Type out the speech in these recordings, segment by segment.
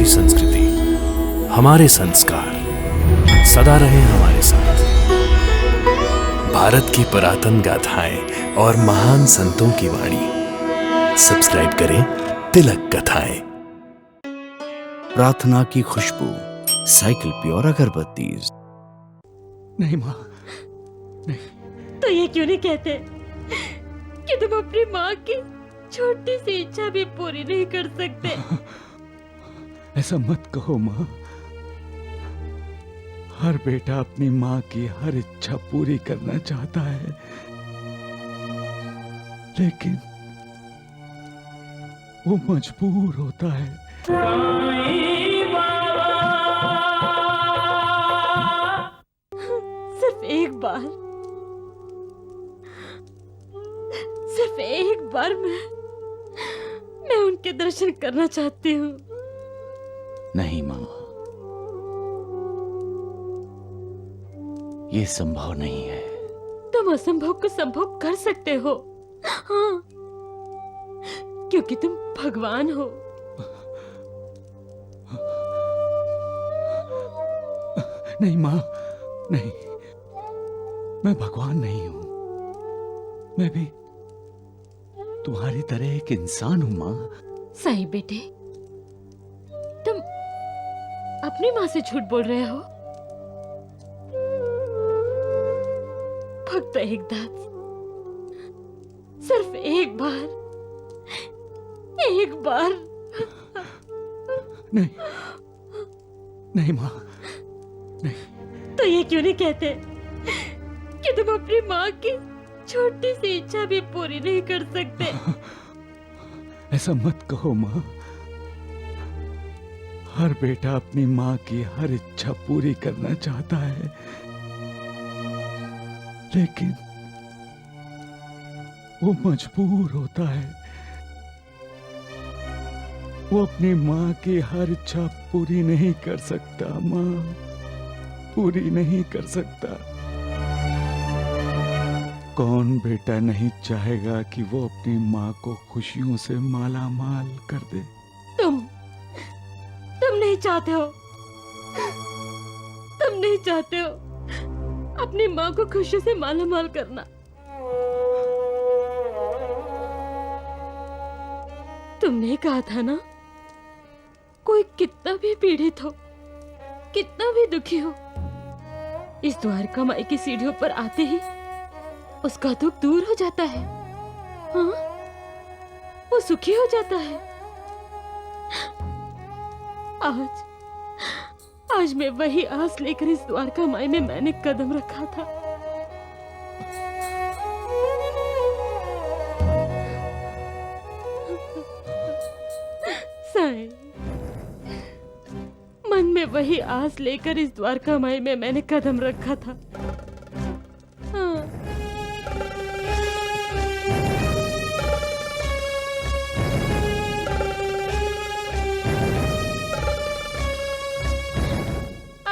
हमारी संस्कृति, हमारे संस्कार सदा रहे हमारे साथ। भारत की पुरातन गाथाएं और महान संतों की वाणी। सब्सक्राइब करें तिलक कथाएं। प्रार्थना की खुशबू, साइकिल प्योर अगरबत्ती। नहीं माँ, नहीं। तो ये क्यों नहीं कहते कि तुम अपनी माँ की छोटी सी इच्छा भी पूरी नहीं कर सकते? ऐसा मत कहो माँ। हर बेटा अपनी माँ की हर इच्छा पूरी करना चाहता है, लेकिन वो मजबूर होता है। सिर्फ एक बार मैं उनके दर्शन करना चाहती हूँ। नहीं माँ, ये संभव नहीं है। तुम असंभव को संभव कर सकते हो। हाँ, क्योंकि तुम भगवान हो। नहीं माँ, नहीं। मैं भगवान नहीं हूं। मैं भी तुम्हारी तरह एक इंसान हूं माँ। सही बेटे, तुम अपनी माँ से झूठ बोल रहे हो। फक्त एकदाच, सिर्फ एक बार। नहीं, नहीं माँ, नहीं। तो ये क्यों नहीं कहते कि तुम अपनी माँ की छोटी सी इच्छा भी पूरी नहीं कर सकते? ऐसा मत कहो माँ। हर बेटा अपनी माँ की हर इच्छा पूरी करना चाहता है, लेकिन वो मजबूर होता है। वो अपनी माँ की हर इच्छा पूरी नहीं कर सकता माँ, पूरी नहीं कर सकता। कौन बेटा नहीं चाहेगा कि वो अपनी माँ को खुशियों से माला माल कर दे? तुम नहीं चाहते हो। तुम नहीं चाहते हो अपनी माँ को खुशी से माला माल करना। तुमने कहा था ना, कोई कितना भी पीड़ित हो, कितना भी दुखी हो, इस द्वारका माई की सीढ़ियों पर आते ही उसका दुख दूर हो जाता है। हाँ, वो सुखी हो जाता है। आज मैं वही आस लेकर इस द्वारका माई में मैंने कदम रखा था। साईं, मन में वही आस लेकर इस द्वारका माई में मैंने कदम रखा था। हाँ।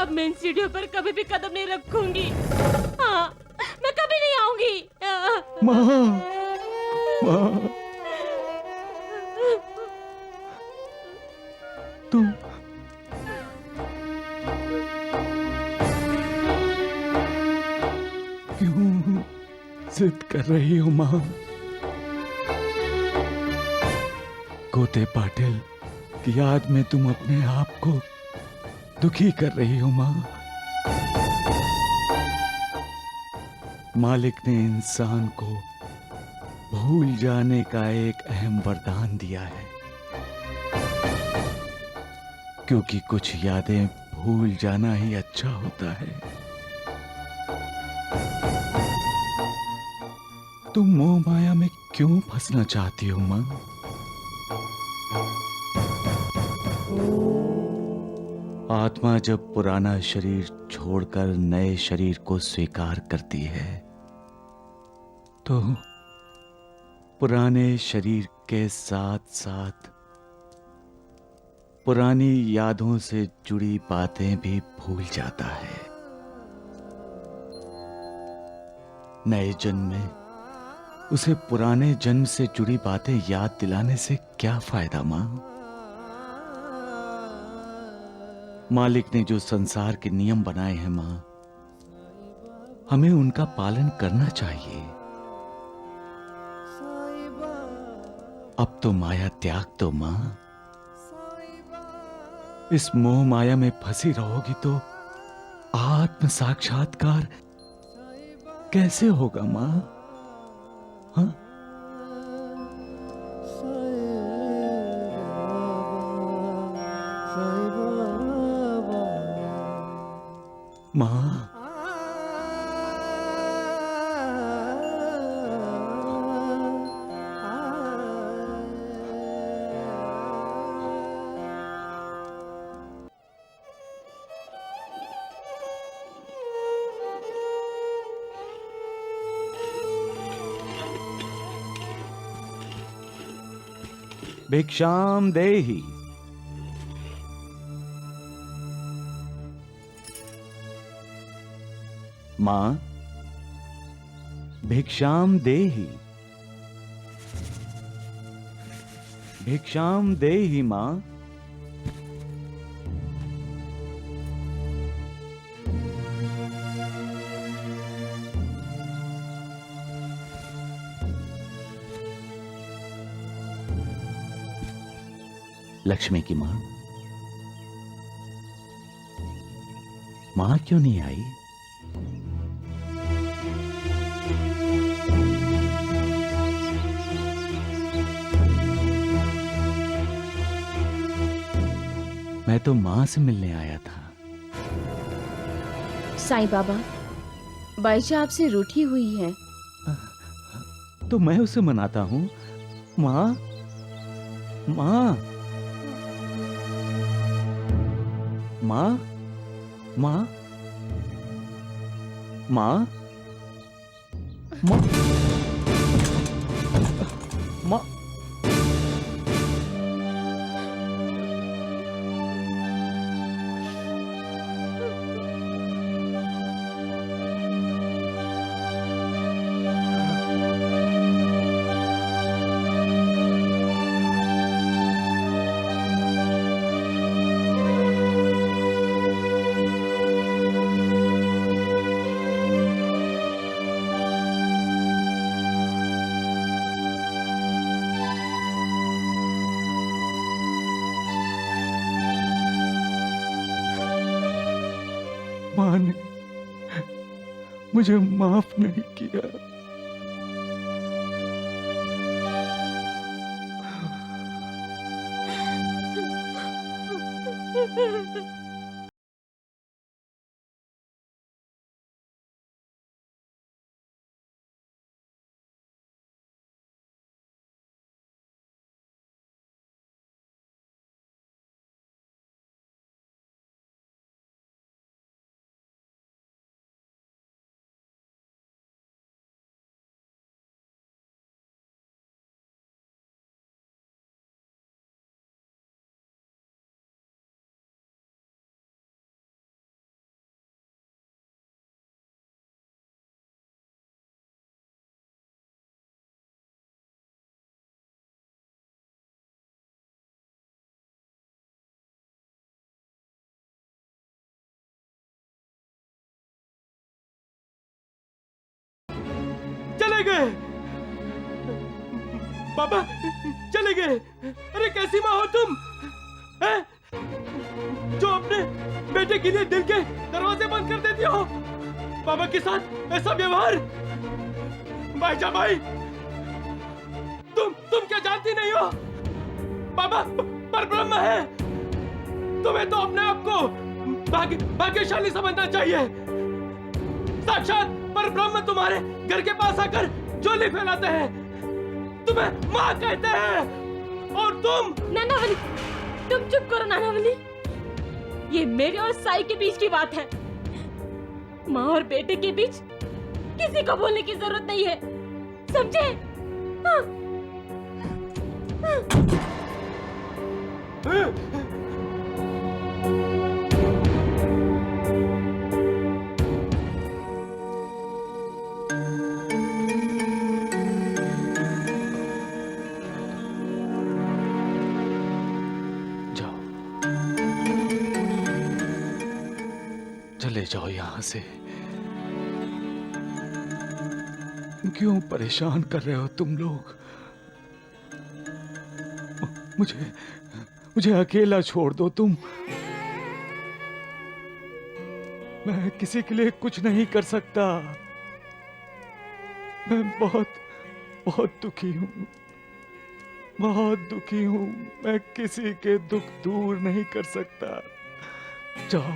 अब मैं इन सीढ़ियों पर कभी भी कदम नहीं रखूंगी। हाँ, मैं कभी नहीं आऊंगी। माँ, माँ, तुम क्यों जिद कर रही हो माँ? गोते पाटिल की याद में तुम अपने आप को दुखी कर रही हो माँ। मालिक ने इंसान को भूल जाने का एक अहम वरदान दिया है, क्योंकि कुछ यादें भूल जाना ही अच्छा होता है। तुम मोह माया में क्यों फंसना चाहती हो माँ? आत्मा जब पुराना शरीर छोड़कर नए शरीर को स्वीकार करती है, तो पुराने शरीर के साथ साथ पुरानी यादों से जुड़ी बातें भी भूल जाता है। नए जन्म में उसे पुराने जन्म से जुड़ी बातें याद दिलाने से क्या फायदा मां? मालिक ने जो संसार के नियम बनाए हैं मां, हमें उनका पालन करना चाहिए। अब तो माया त्याग दो मां। इस मोह माया में फंसी रहोगी तो आत्म साक्षात्कार कैसे होगा मां? हाँ? मां, भिक्षाम देहि। मां, भिक्षाम देहि। भिक्षाम देहि मां। लक्ष्मी की मां, मां क्यों नहीं आई? मैं तो मां से मिलने आया था। साईं बाबा, बाईजा आपसे रूठी हुई है। तो मैं उसे मनाता हूं। मां, मां, मां, मां, मां, मां, मां। मां ने मुझे माफ नहीं किया। चले गए बाबा, चले गए। अरे कैसी माँ हो तुम, हैं? जो अपने बेटे के लिए दिल के दरवाजे बंद कर देती हो। बाबा के साथ ऐसा व्यवहार। भाईजा भाई, तुम क्या जानती नहीं हो? बाबा परब्रह्म है। तुम्हें तो अपने आप को भाग्यशाली समझना चाहिए। साक्षात परब्रह्म तुम्हारे घर के पास आकर झोली फैलाते हैं, तुम्हें माँ कहते हैं, और तुम। नानावली, तुम चुप करो नानावली। ये मेरे और साई के बीच की बात है। माँ और बेटे के बीच किसी को बोलने की जरूरत नहीं है, समझे? हाँ। चले जाओ यहां से। क्यों परेशान कर रहे हो तुम लोग? मुझे मुझे अकेला छोड़ दो तुम। मैं किसी के लिए कुछ नहीं कर सकता। मैं बहुत बहुत दुखी हूं, बहुत दुखी हूं। मैं किसी के दुख दूर नहीं कर सकता। जाओ।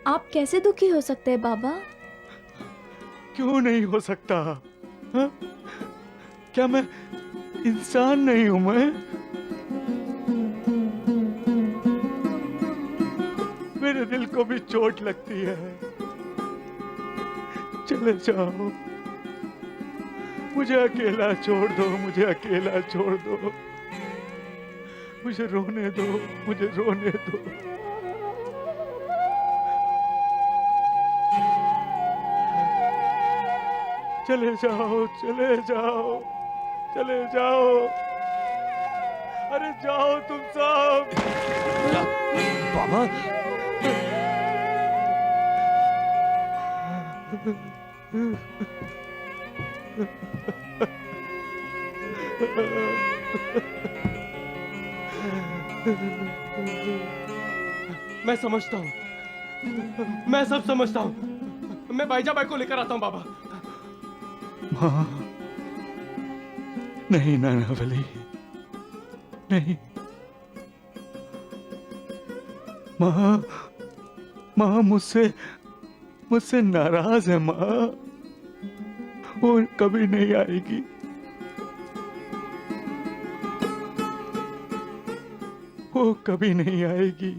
आप कैसे दुखी हो सकते हैं बाबा? क्यों नहीं हो सकता? हा? क्या मैं इंसान नहीं हूं? मैं मेरे दिल को भी चोट लगती है। चले जाओ, मुझे अकेला छोड़ दो, मुझे अकेला छोड़ दो। मुझे रोने दो, मुझे रोने दो। चले जाओ, चले जाओ, चले जाओ। अरे जाओ तुम सब। बाबा, मैं समझता हूँ, मैं सब समझता हूँ। मैं भाईजाबाई को लेकर आता हूँ बाबा। माँ, नहीं नानावली, नहीं। माँ, माँ मुझसे नाराज है माँ। वो कभी नहीं आएगी। वो कभी नहीं आएगी।